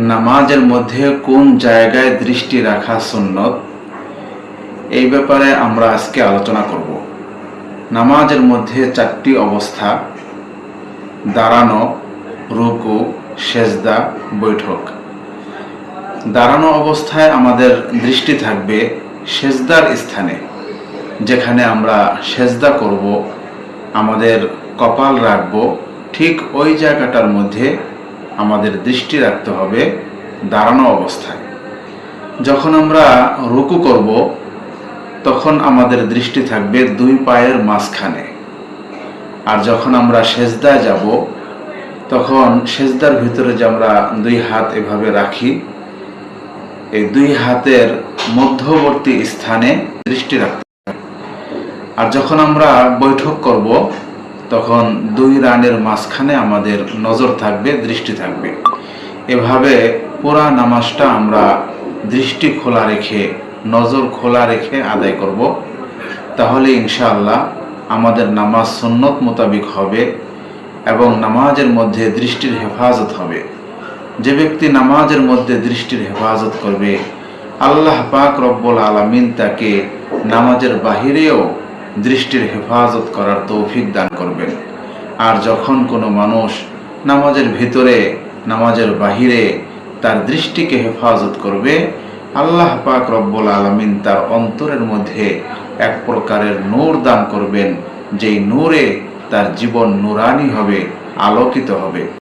নামাজের মধ্যে কোন জায়গায় দৃষ্টি রাখা সুন্নত, এই ব্যাপারে আমরা আজকে আলোচনা করব। নামাজের মধ্যে চারটি অবস্থা: দাঁড়ানো, রুকু, সেজদা, বৈঠক। দাঁড়ানো অবস্থায় আমাদের দৃষ্টি থাকবে সেজদার স্থানে, যেখানে আমরা সেজদা করব, আমাদের কপাল রাখব, ঠিক ওই জায়গাটার মধ্যে আমাদের দৃষ্টি রাখতে হবে দাঁড়ানো অবস্থায়। যখন আমরা রুকু করব তখন আমাদের দৃষ্টি থাকবে দুই পায়ের মাঝখানে। আর যখন আমরা সেজদায় যাব তখন সেজদার ভিতরে যে আমরা দুই হাত এভাবে রাখি, এই দুই হাতের মধ্যবর্তী স্থানে দৃষ্টি রাখতে হবে। আর যখন আমরা বৈঠক করব তখন দুই রানের মাঝখানে আমাদের নজর থাকবে, দৃষ্টি থাকবে। এভাবে পুরা নামাজটা আমরা দৃষ্টি খোলা রেখে, নজর খোলা রেখে আদায় করব। তাহলে ইনশাআল্লাহ আমাদের নামাজ সুন্নত মোতাবিক হবে এবং নামাজের মধ্যে দৃষ্টির হেফাজত হবে। যে ব্যক্তি নামাজের মধ্যে দৃষ্টির হেফাজত করবে, আল্লাহ পাক রব্বুল আলামিন তাকে নামাজের বাহিরেও দৃষ্টির হেফাজত করার তৌফিক দান করবেন। আর যখন কোনো মানুষ নামাজের ভিতরে, নামাজের বাহিরে তার দৃষ্টিকে হেফাজত করবে, আল্লাহ পাক রব্বুল আলামিন তার অন্তরের মধ্যে এক প্রকারের নূর দান করবেন, যেই নূরে তার জীবন নুরানি হবে, আলোকিত হবে।